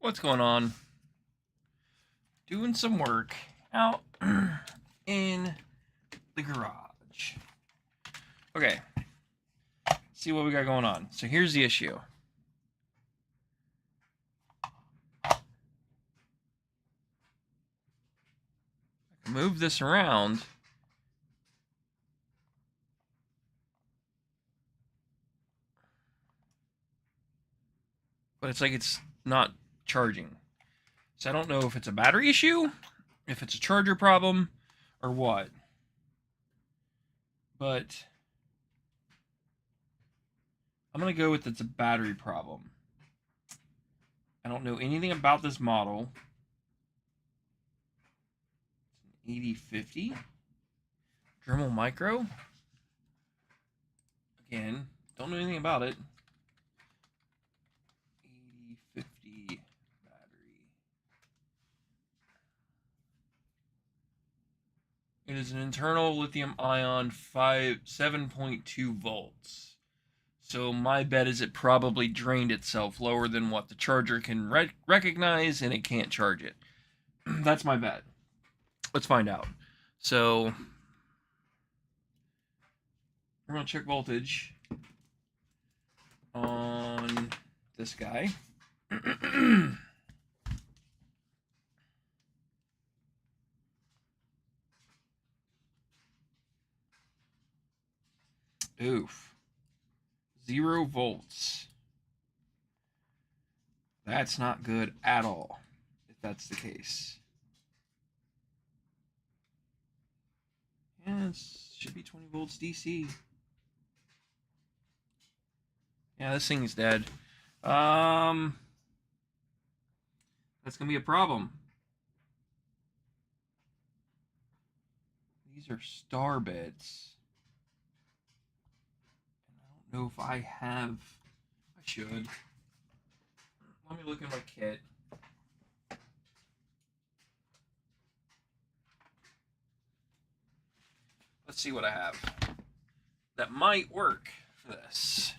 What's going on? Doing some work out in the garage. Okay, see what we got going on. So here's the issue. I can move this around. But it's like it's not charging. So I don't know if it's a battery issue, if it's a charger problem, or what. But I'm going to go with it's a battery problem. I don't know anything about this model. It's an 8050 Dremel Micro. Again, don't know anything about it. 8050 battery. It is an internal lithium ion 7.2 volts. So my bet is it probably drained itself lower than what the charger can recognize, and it can't charge it. That's my bet. Let's find out. So we're going to check voltage on this guy. Oof. 0 volts. That's not good at all, if that's the case. Yeah, it should be 20 volts DC. Yeah, this thing's dead. That's gonna be a problem. These are star beds. I don't know if I have. I should. Let me look in my kit. Let's see what I have that might work for this.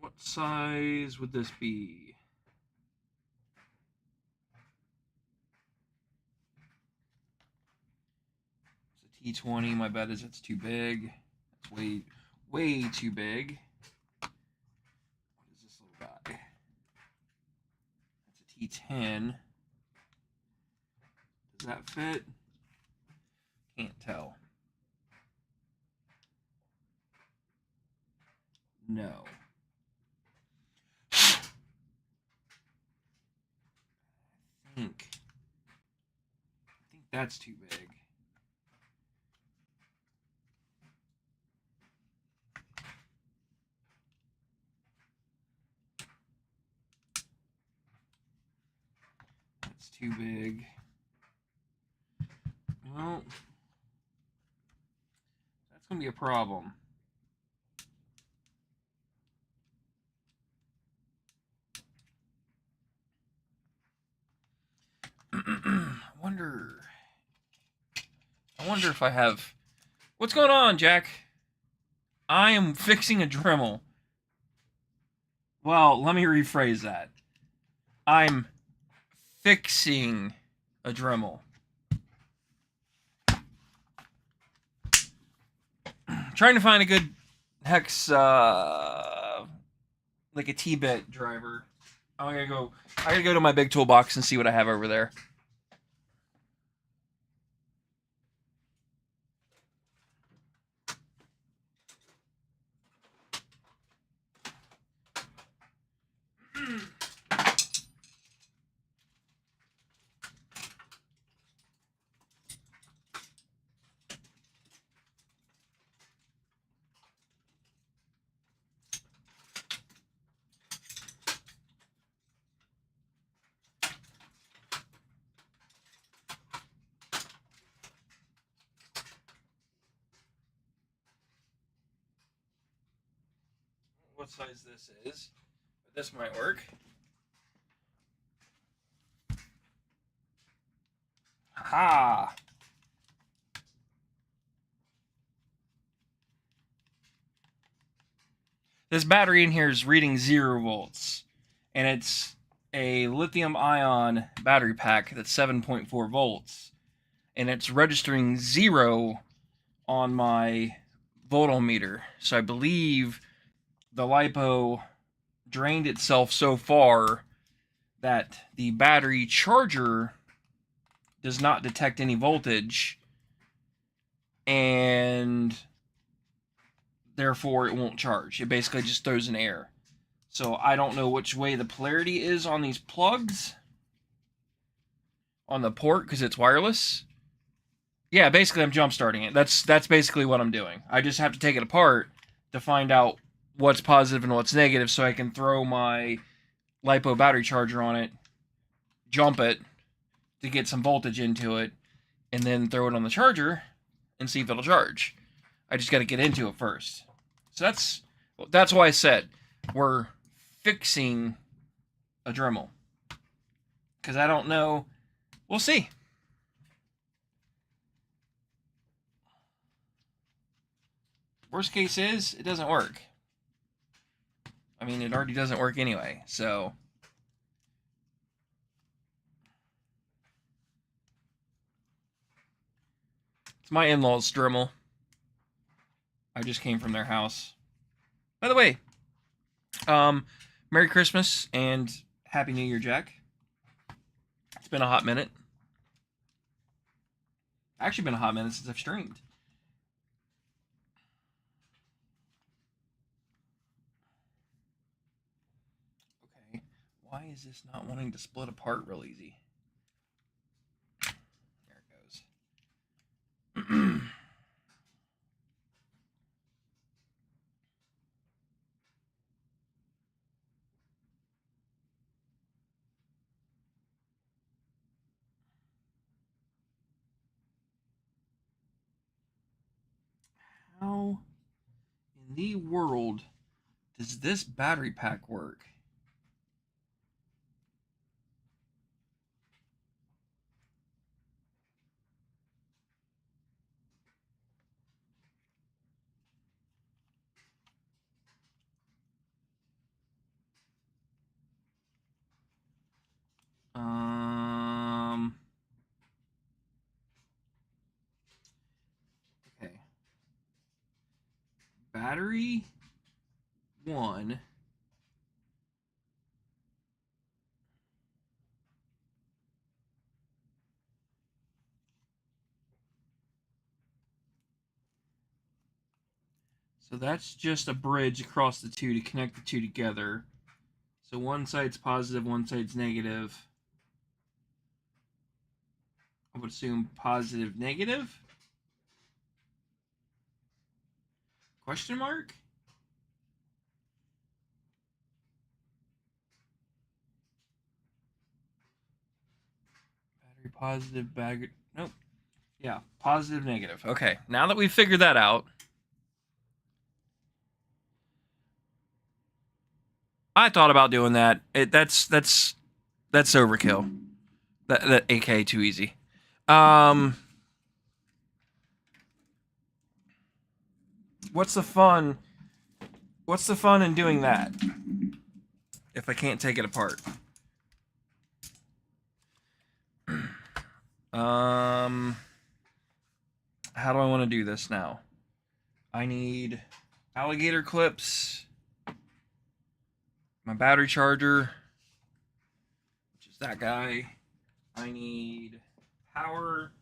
What size would this be? It's a T20. My bet is it's too big. It's way too big. What is this little guy? That's a T10. Does that fit? Can't tell. No. I think that's too big. too big. Well, that's going to be a problem. I wonder if I have... What's going on, Jack? I am fixing a Dremel. Well, let me rephrase that. I'm fixing a Dremel. Trying to find a good hex, like a T-bit driver. I gotta go to my big toolbox and see what I have over there. What size this is, but this might work. Ha! This battery in here is reading 0 volts, and it's a lithium-ion battery pack that's 7.4 volts, and it's registering 0 on my voltometer. So I believe the LiPo drained itself so far that the battery charger does not detect any voltage, and therefore it won't charge. It basically just throws an error. So I don't know which way the polarity is on these plugs on the port because it's wireless. Yeah, basically I'm jump starting it. That's basically what I'm doing. I just have to take it apart to find out what's positive and what's negative so I can throw my LiPo battery charger on it, jump it to get some voltage into it, and then throw it on the charger and see if it'll charge. I just got to get into it first. So that's why I said we're fixing a Dremel. Because I don't know. We'll see. Worst case is, it doesn't work. I mean, it already doesn't work anyway, so... It's my in-laws' Dremel. I just came from their house. By the way, Merry Christmas and Happy New Year, Jack. It's been a hot minute. Actually been a hot minute since I've streamed. Okay, why is this not wanting to split apart real easy? There it goes. How in the world does this battery pack work? Okay. Battery 1. So that's just a bridge across the two to connect the two together. So one side's positive, one side's negative. I would assume positive, negative? Question mark? positive, bag. Nope. Yeah, positive, negative. Okay, now that we've figured that out, I thought about doing that. That's overkill. That AK too easy. What's the fun? What's the fun in doing that if I can't take it apart? How do I want to do this now? I need alligator clips, my battery charger, which is that guy. I need power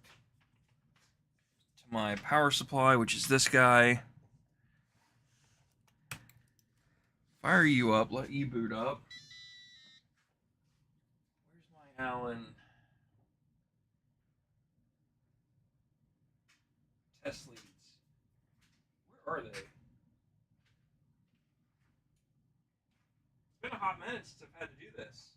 to my power supply, which is this guy. Fire you up, let you boot up. Where's my Allen? Test leads. Where are they? It's been a hot minute since I've had to do this.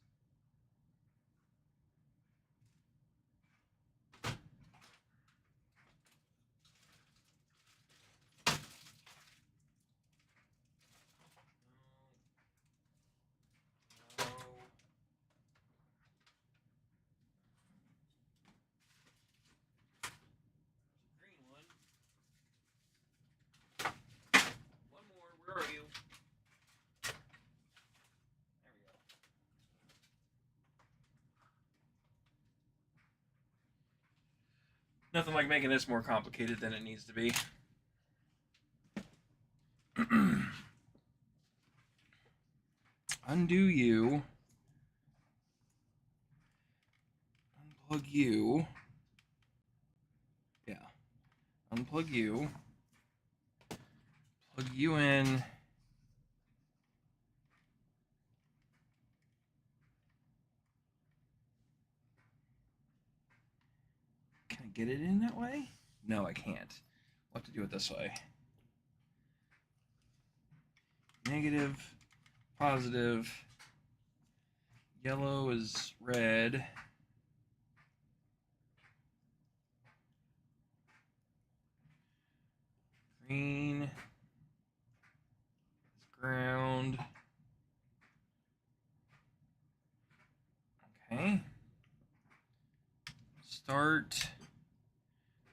Green one. One more. Where are you? There we go. Nothing like making this more complicated than it needs to be. Undo you. Unplug you. Yeah. Unplug you. Plug you in. Can I get it in that way? No, I can't. I'll have to do it this way. Negative, positive. Yellow is red. Green is ground. Okay. Start.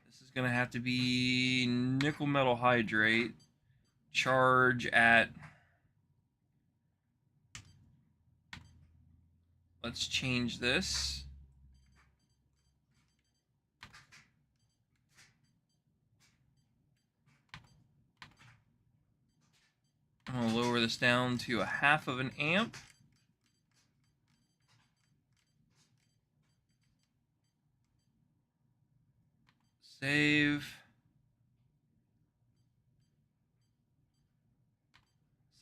This is going to have to be nickel metal hydrate. Charge at. Let's change this. I'm going to lower this down to 1/2 amp. Save.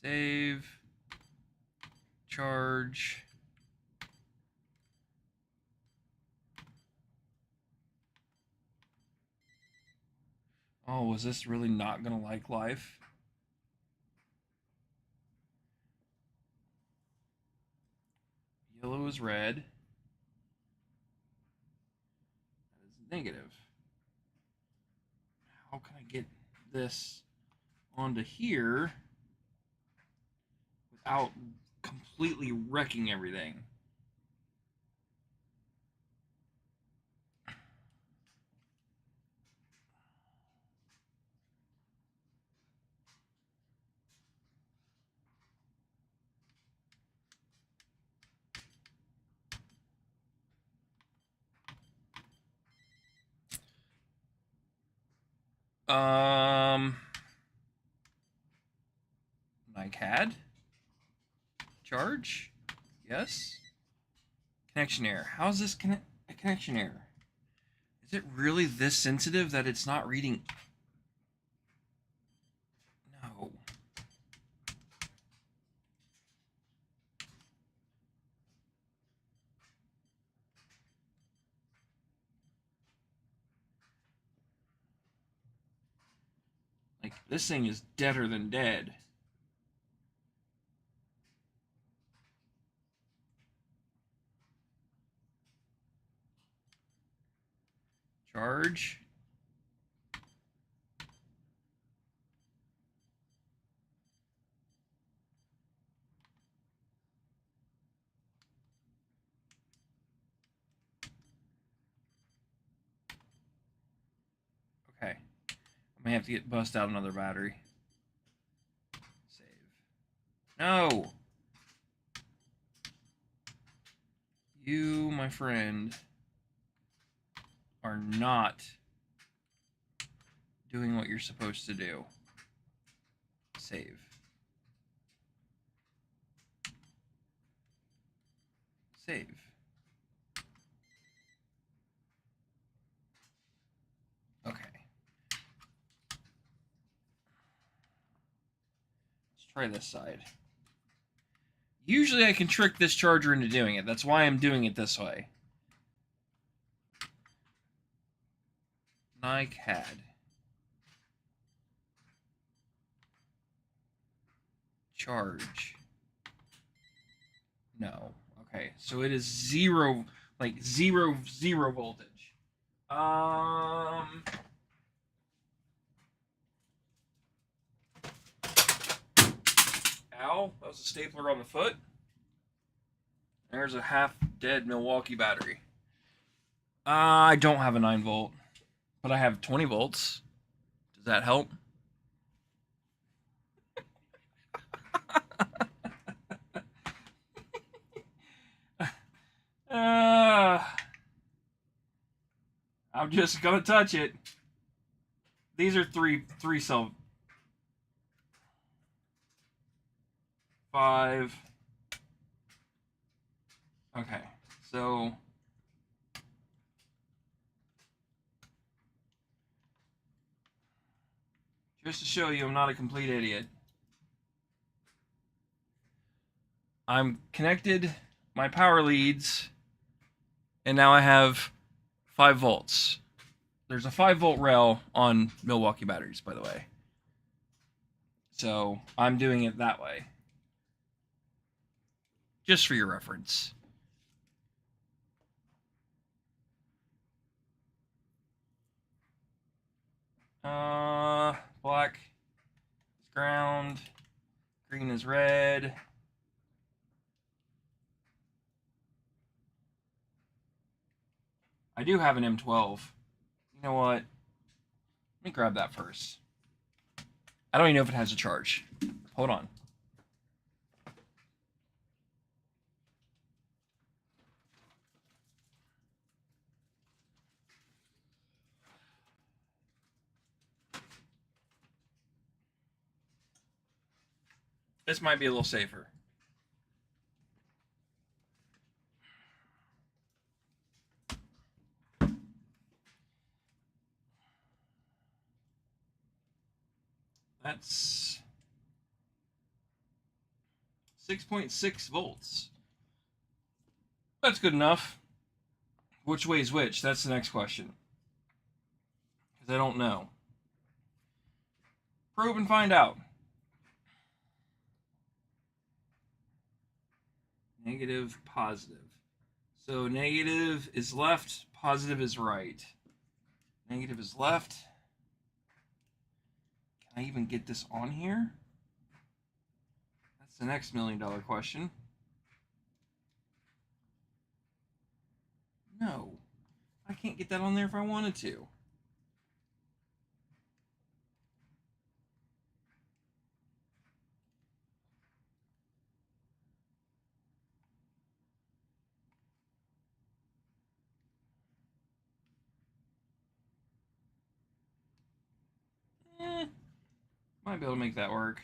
Save. Charge. Oh, was this really not going to like life? Yellow is red. That is negative. How can I get this onto here without completely wrecking everything? NiCad. Charge. Yes. Connection error. How is this a connection error? Is it really this sensitive that it's not reading? No. Like, this thing is deader than dead. Charge. Okay. I may have to bust out another battery. Save. No! You, my friend, are not doing what you're supposed to do. Save. Save. Okay. Let's try this side. Usually I can trick this charger into doing it. That's why I'm doing it this way. NiCad. Charge. No. Okay, so it is zero, like zero voltage. Ow, that was a stapler on the foot. There's a half-dead Milwaukee battery. I don't have a 9-volt, but I have 20 volts. Does that help? I'm just gonna touch it. These are three cell. 5. Okay, so just to show you I'm not a complete idiot, I'm connected my power leads, and now I have 5 volts. There's a 5-volt rail on Milwaukee batteries, by the way. So I'm doing it that way. Just for your reference. Black is ground. Green is red. I do have an M12. You know what? Let me grab that first. I don't even know if it has a charge. Hold on. This might be a little safer. That's 6.6 volts. That's good enough. Which way is which? That's the next question. Because I don't know. Probe and find out. Negative, positive. So negative is left, positive is right. Negative is left. Can I even get this on here? That's the next $1 million question. No. I can't get that on there if I wanted to. Might be able to make that work.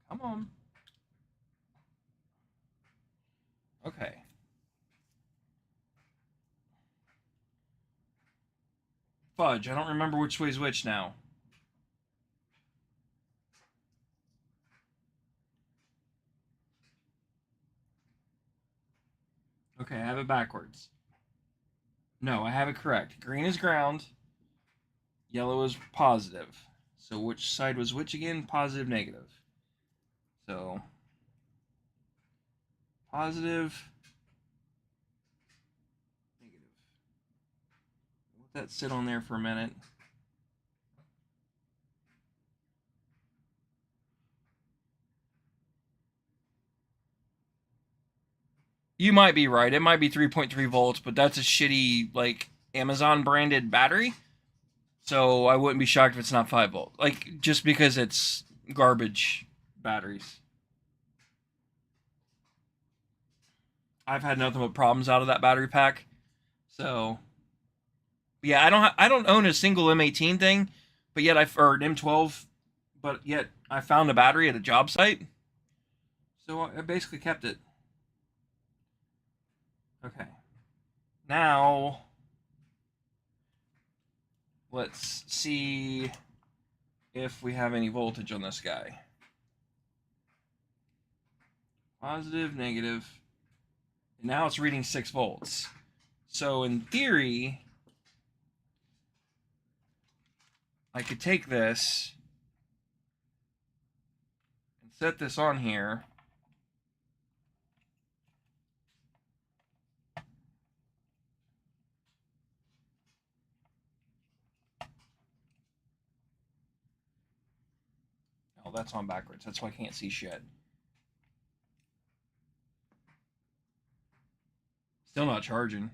Come on. Okay. Fudge, I don't remember which way's which now. Okay, I have it backwards. No, I have it correct. Green is ground. Yellow is positive. So which side was which again? Positive, negative. So positive, that sit on there for a minute. You might be right. It might be 3.3 volts, but that's a shitty, like, Amazon branded battery. So I wouldn't be shocked if it's not 5 volt. Like, just because it's garbage batteries. I've had nothing but problems out of that battery pack. So yeah, I don't own a single M18 thing, but yet or an M12, but yet I found a battery at a job site. So I basically kept it. Okay. Now let's see if we have any voltage on this guy. Positive, negative. And now it's reading 6 volts. So in theory, I could take this and set this on here. Oh, that's on backwards. That's why I can't see shit. Still not charging.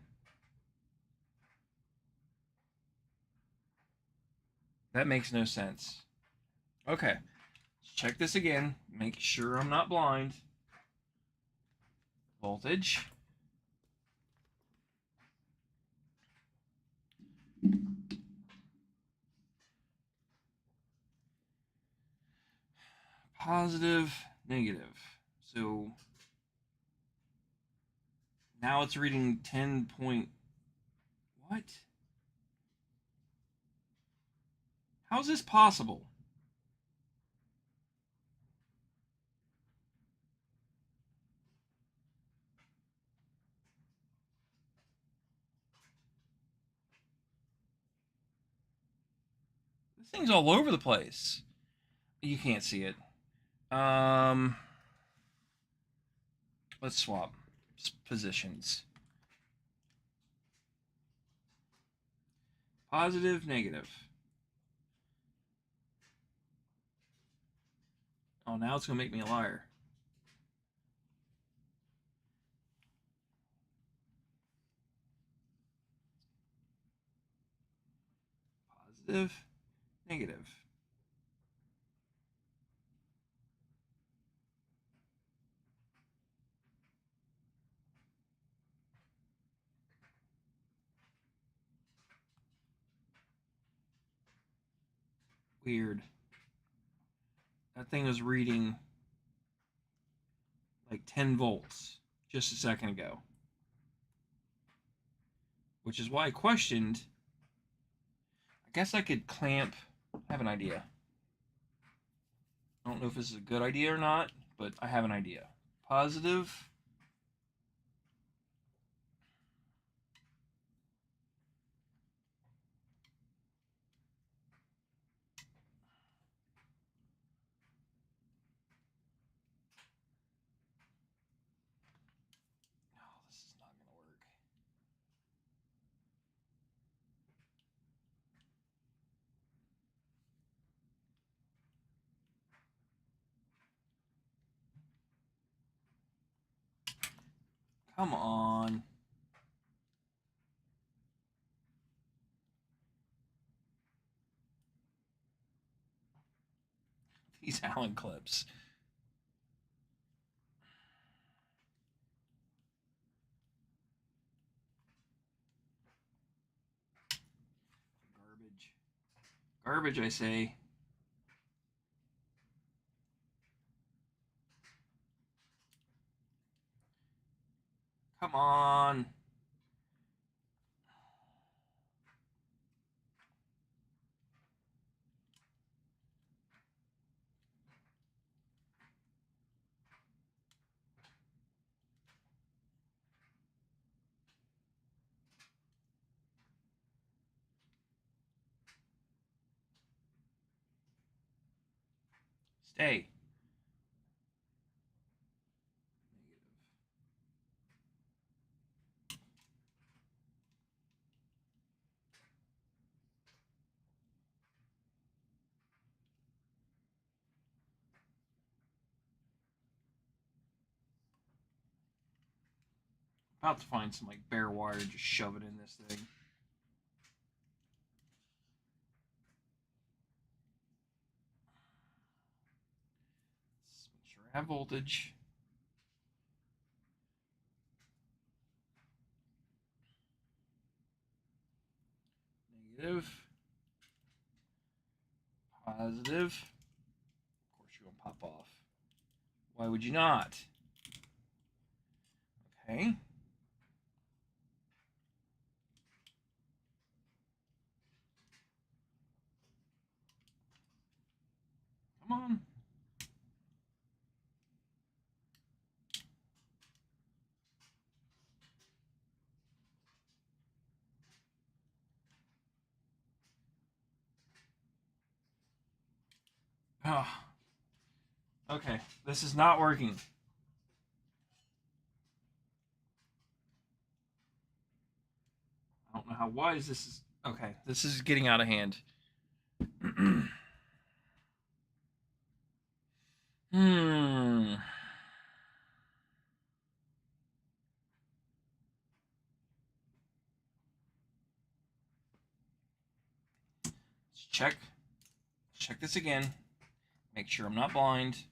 That makes no sense. Okay. Let's check this again. Make sure I'm not blind. Voltage. Positive, negative. So now it's reading 10 point. What? How is this possible? This thing's all over the place. You can't see it. Let's swap positions. Positive, negative. Oh, now it's going to make me a liar. Positive, negative. Weird. That thing was reading like 10 volts just a second ago. Which is why I questioned. I guess I could clamp. I have an idea. I don't know if this is a good idea or not, but I have an idea. Positive. No, this is not going to work. Come on. These Allen clips. Garbage. Garbage, I say. Come on. Stay. About to find some like bare wire, just shove it in this thing. Let's make sure I have voltage. Negative. Positive. Of course you're gonna pop off. Why would you not? Okay. Come on. Oh. Okay, this is not working. I don't know how wise this is. Okay, this is getting out of hand. Hmm. Let's check. Check this again. Make sure I'm not blind.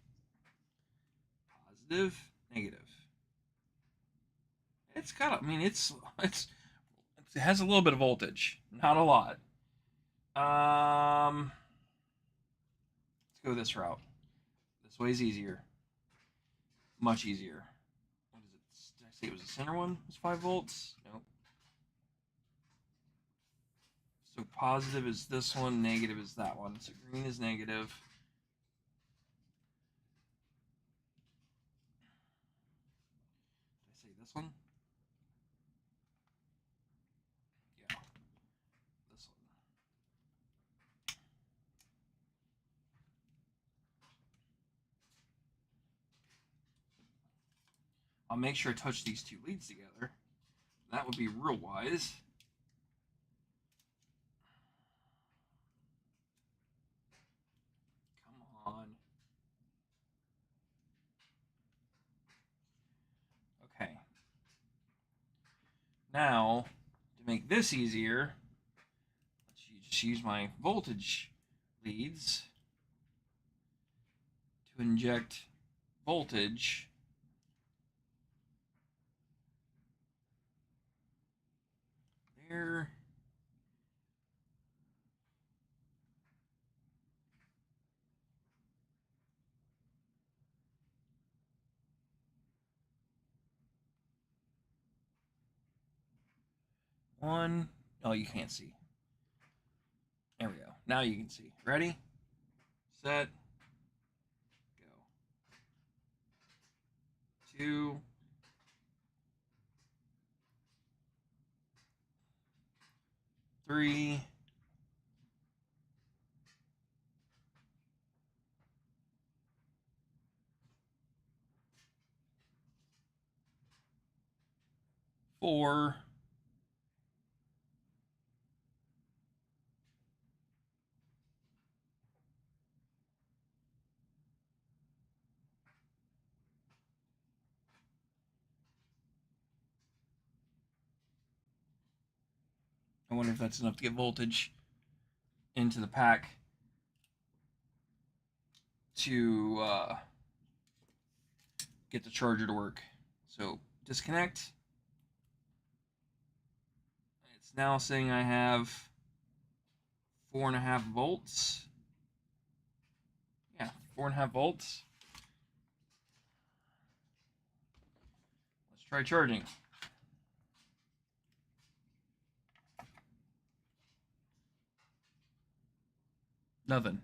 Positive, negative. It's got. I mean, it has a little bit of voltage, not a lot. Let's go this route. This way's easier. Much easier. What is it? Did I say it was the center one? It was 5 volts? Nope. So positive is this one, negative is that one. So green is negative. Did I say this one? Yeah. This one. I'll make sure I touch these 2 leads together. That would be real wise. Come on. Okay. Now, to make this easier, let's just use my voltage leads to inject voltage there. One. Oh, you can't see. There we go. Now you can see. Ready? Set. Go. 2. 3. 4. I wonder if that's enough to get voltage into the pack to get the charger to work. So disconnect. It's now saying I have 4.5 volts. Yeah, 4.5 volts. Let's try charging. Nothing.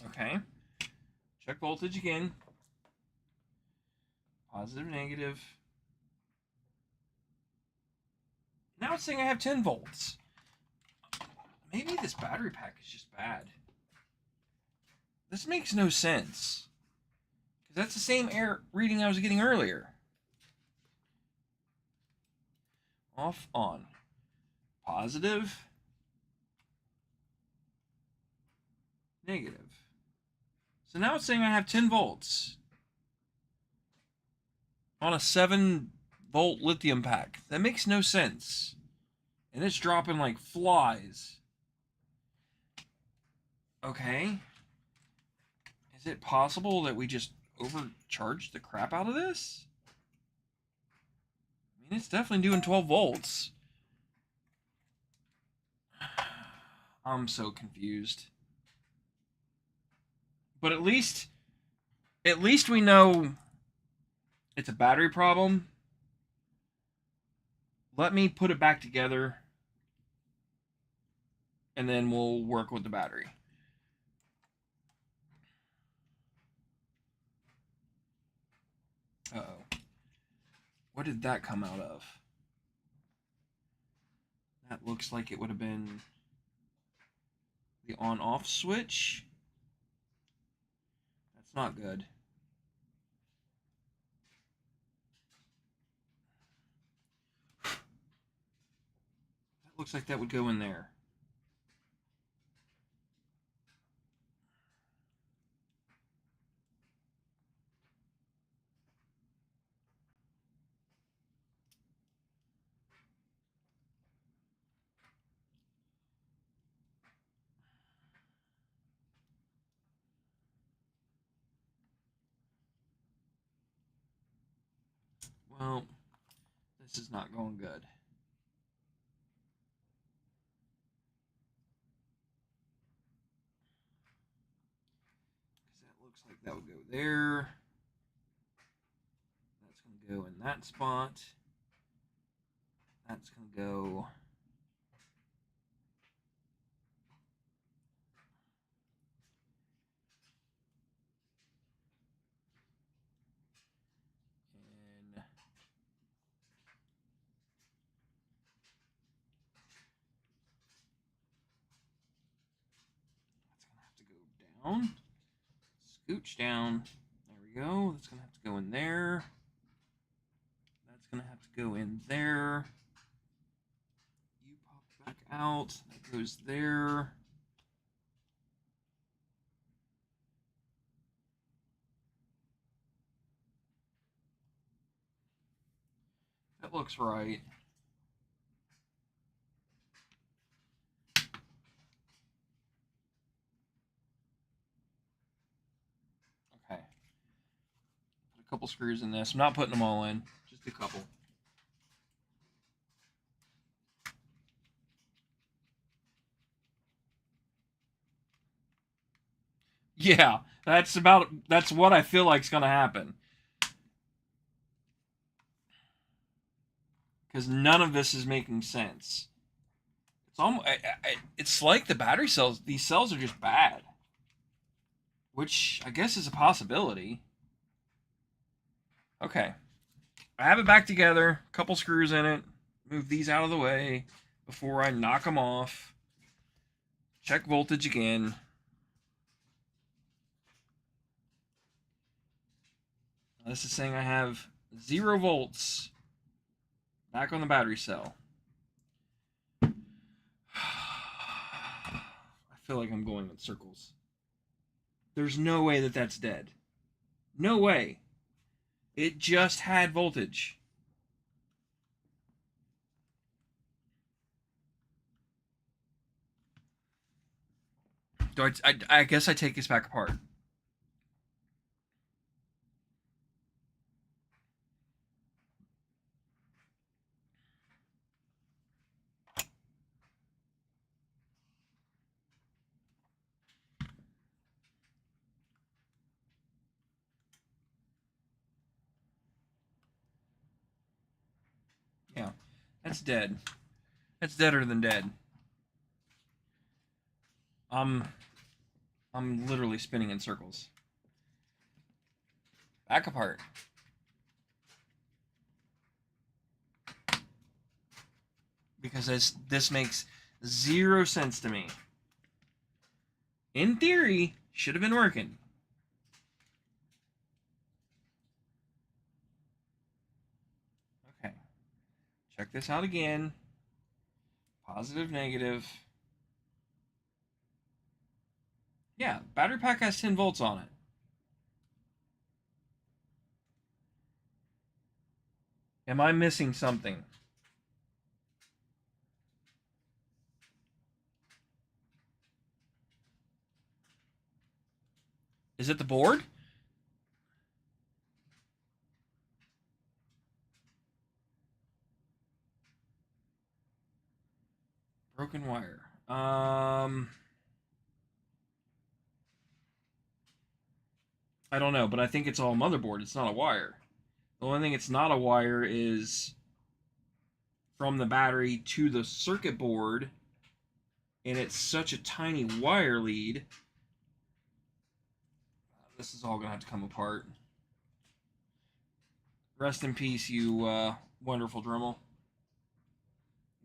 Okay. Check voltage again. Positive, negative. Now it's saying I have 10 volts. Maybe this battery pack is just bad. This makes no sense. Because that's the same error reading I was getting earlier. Off, on. Positive. Negative. So now it's saying I have 10 volts on a 7-volt lithium pack. That makes no sense. And it's dropping like flies. Okay. Is it possible that we just overcharged the crap out of this? I mean, it's definitely doing 12 volts. I'm so confused. But at least we know it's a battery problem. Let me put it back together, and then we'll work with the battery. Uh-oh. What did that come out of? That looks like it would have been the on-off switch. That's not good. That looks like that would go in there. Well, this is not going good. Because that looks like that would go there. That's going to go in that spot. That's going to go... down. Scooch down. There we go. That's going to have to go in there. That's going to have to go in there. You pop back out. That goes there. That looks right. Okay. Put a couple screws in this. I'm not putting them all in. Just a couple. Yeah, that's what I feel like is going to happen. Because none of this is making sense. It's like the battery cells, these cells are just bad. Which I guess is a possibility. Okay. I have it back together. A couple screws in it. Move these out of the way before I knock them off. Check voltage again. This is saying I have 0 volts back on the battery cell. I feel like I'm going in circles. There's no way that that's dead. No way. It just had voltage. I guess I take this back apart. Yeah, that's dead. That's deader than dead. I'm literally spinning in circles. Back apart. Because this makes 0 sense to me. In theory, should have been working. Okay. Check this out again. Positive, negative. Yeah, battery pack has 10 volts on it. Am I missing something? Is it the board? Broken wire. I don't know, but I think it's all motherboard. It's not a wire. The only thing it's not a wire is from the battery to the circuit board, and it's such a tiny wire lead. This is all gonna have to come apart. Rest in peace, you wonderful Dremel.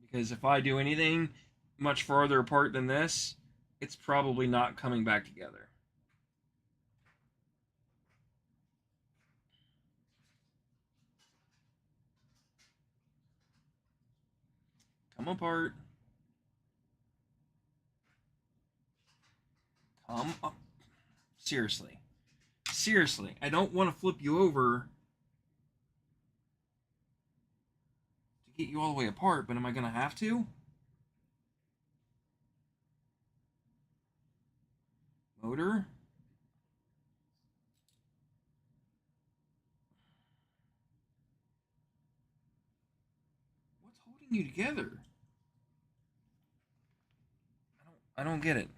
Because if I do anything much farther apart than this, it's probably not coming back together. Come apart. Come up. Seriously. Seriously. I don't want to flip you over to get you all the way apart, but am I going to have to? Motor. What's holding you together? I don't get it.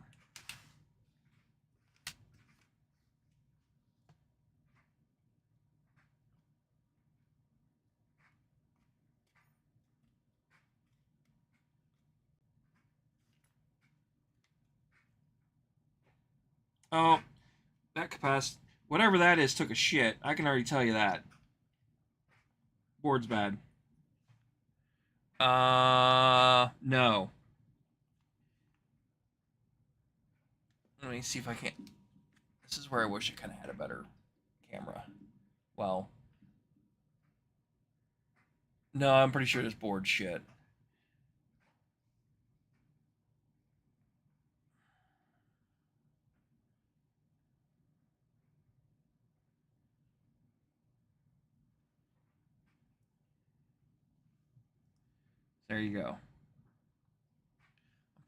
Oh, that capacitor, whatever that is, took a shit. I can already tell you that. Board's bad. No. Let me see if I can. This is where I wish I kind of had a better camera. Well, no, I'm pretty sure this board's shit. There you go. I'm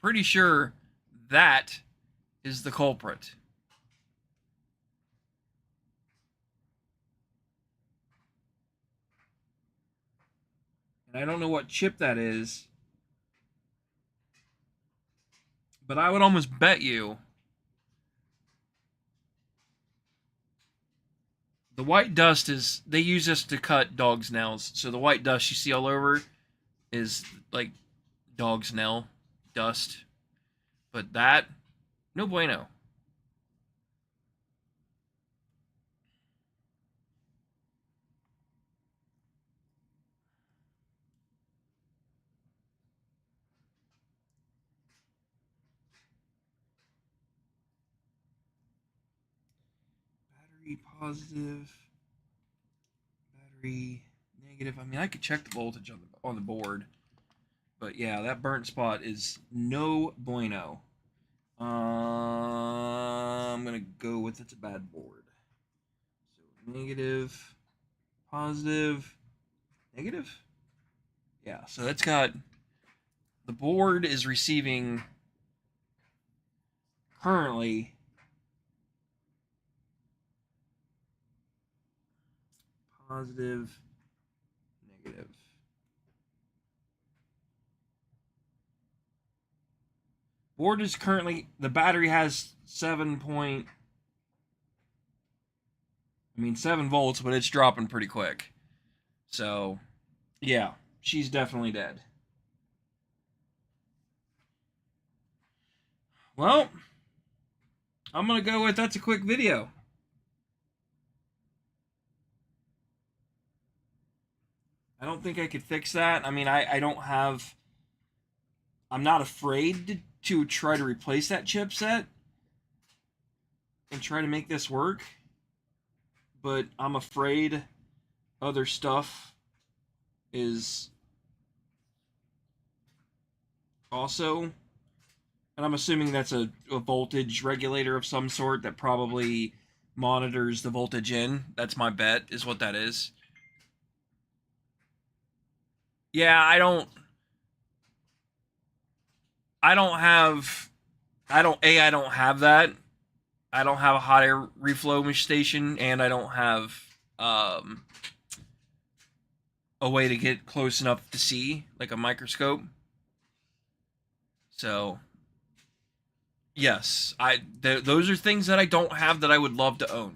pretty sure that is the culprit. And I don't know what chip that is, but I would almost bet you the white dust is, they use this to cut dog's nails. So the white dust you see all over is like dog's nail dust. But that, no bueno. Battery positive, battery negative. I mean, I could check the voltage on the board, but yeah, that burnt spot is no bueno. I'm gonna go with it's a bad board. So negative, positive, negative. Yeah, so that's got, the board is receiving currently positive, negative. Board is currently, the battery has 7 volts, but it's dropping pretty quick. So, yeah, she's definitely dead. Well, I'm going to go with that's a quick video. I don't think I could fix that. I mean, I don't have, I'm not afraid to try to replace that chipset and try to make this work, but I'm afraid other stuff is also, and I'm assuming that's a voltage regulator of some sort that probably monitors the voltage in. That's my bet, is what that is. Yeah, I don't have, I don't have that. I don't have a hot air reflow station, and I don't have um, a way to get close enough to see, like a microscope. So, yes, those are things that I don't have that I would love to own.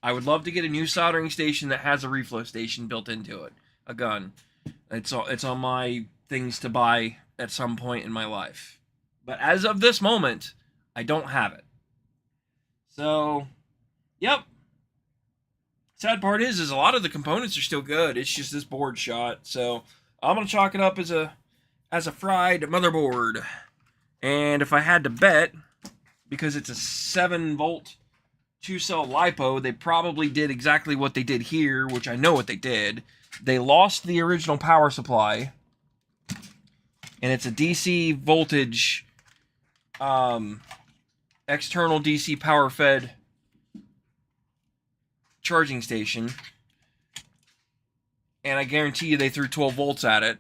I would love to get a new soldering station that has a reflow station built into it, a gun. It's on my things to buy at some point in my life. But as of this moment, I don't have it. So, yep. Sad part is a lot of the components are still good. It's just this board shot. So I'm gonna chalk it up as a fried motherboard. And if I had to bet, because it's a 7-volt 2-cell LiPo, they probably did exactly what they did here, which I know what they did. They lost the original power supply, and it's a DC voltage, external DC power fed charging station, and I guarantee you they threw 12 volts at it,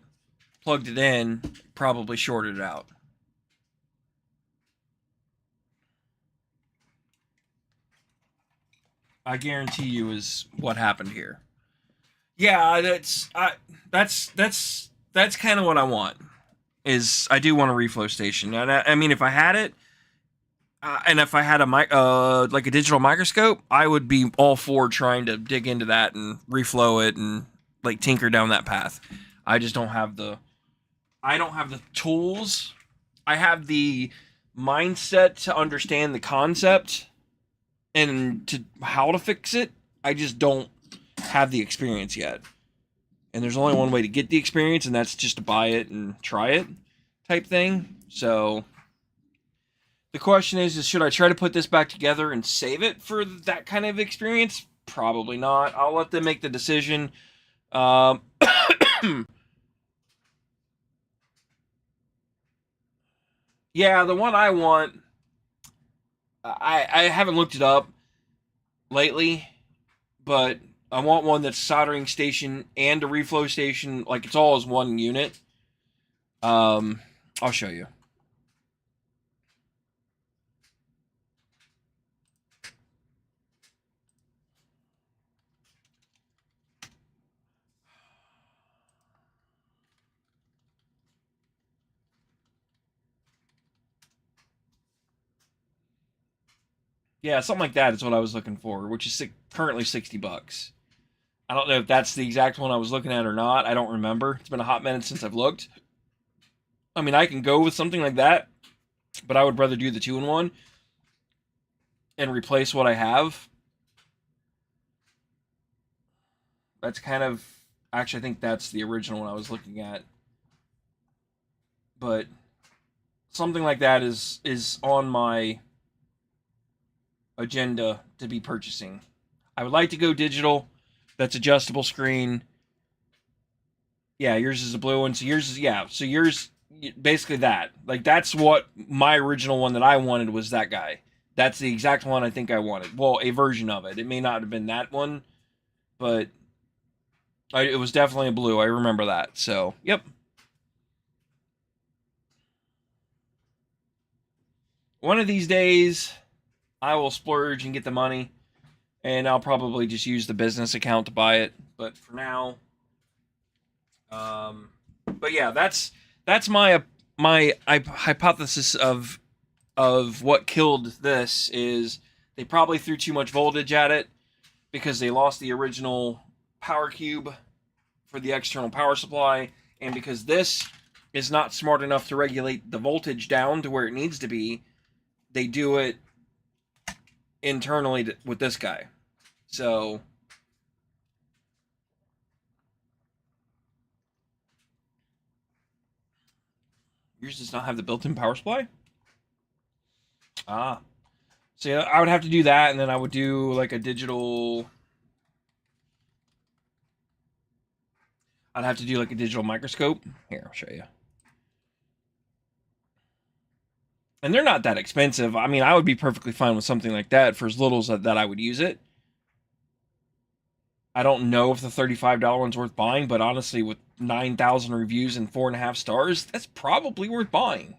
plugged it in, probably shorted it out. I guarantee you is what happened here. Yeah, that's kind of what I want. Is I do want a reflow station, and I mean, if I had it, and if I had like a digital microscope, I would be all for trying to dig into that and reflow it and like tinker down that path. I just don't have the tools. I have the mindset to understand the concept and to how to fix it. I just don't have the experience yet. And there's only one way to get the experience, and that's just to buy it and try it type thing. So the question is should I try to put this back together and save it for that kind of experience? Probably not. I'll let them make the decision. Yeah, the one I want, I haven't looked it up lately, but I want one that's soldering station and a reflow station, like it's all as one unit. I'll show you. Yeah, something like that is what I was looking for, which is currently $60. I don't know if that's the exact one I was looking at or not. I don't remember. It's been a hot minute since I've looked. I mean, I can go with something like that, but I would rather do the 2-in-1 and replace what I have. That's kind of, actually, I think that's the original one I was looking at. But something like that is on my agenda to be purchasing. I would like to go digital. That's adjustable screen. Yeah, yours is a blue one. So yours is, yeah. So yours, basically that. Like, that's what my original one that I wanted was, that guy. That's the exact one I think I wanted. Well, a version of it. It may not have been that one, but it was definitely a blue. I remember that. So, yep. One of these days, I will splurge and get the money, and I'll probably just use the business account to buy it. But for now, but yeah, that's my hypothesis of what killed this is they probably threw too much voltage at it because they lost the original power cube for the external power supply, and because this is not smart enough to regulate the voltage down to where it needs to be, they do it internally with this guy. So yours does not have the built-in power supply? Ah. So yeah, I would have to do that, and then I would do like a digital. I'd have to do like a digital microscope. Here, I'll show you. And they're not that expensive. I mean, I would be perfectly fine with something like that for as little as that I would use it. I don't know if the $35 one's worth buying, but honestly, with 9,000 reviews and 4.5 stars, that's probably worth buying.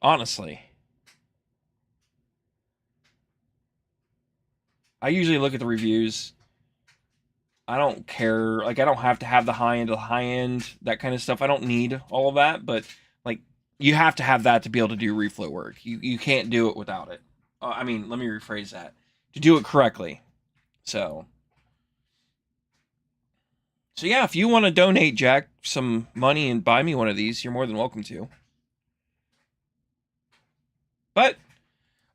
Honestly. I usually look at the reviews. I don't care. Like, I don't have to have the high end of the high end, that kind of stuff. I don't need all of that, but like, you have to have that to be able to do reflow work. You can't do it without it. I mean, let me rephrase that. To do it correctly. So yeah, if you want to donate Jack some money and buy me one of these, you're more than welcome to. But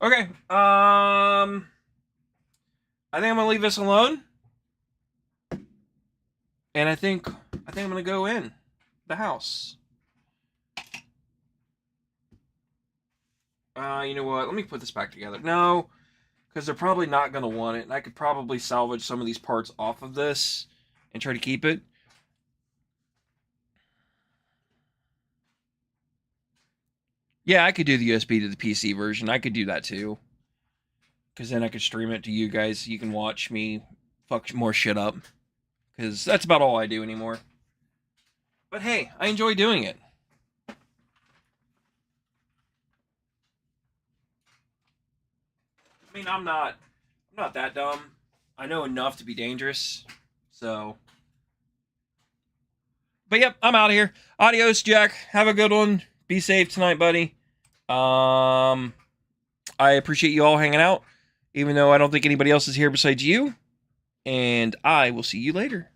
okay, I think I'm gonna leave this alone, and I think I'm gonna go in the house. You know what? Let me put this back together. No, because they're probably not gonna want it, and I could probably salvage some of these parts off of this and try to keep it. Yeah, I could do the USB to the PC version. I could do that too. Because then I could stream it to you guys. You can watch me fuck more shit up. Because that's about all I do anymore. But hey, I enjoy doing it. I mean, I'm not that dumb. I know enough to be dangerous. So. But yep, I'm out of here. Adios, Jack. Have a good one. Be safe tonight, buddy. I appreciate you all hanging out, even though I don't think anybody else is here besides you. And I will see you later.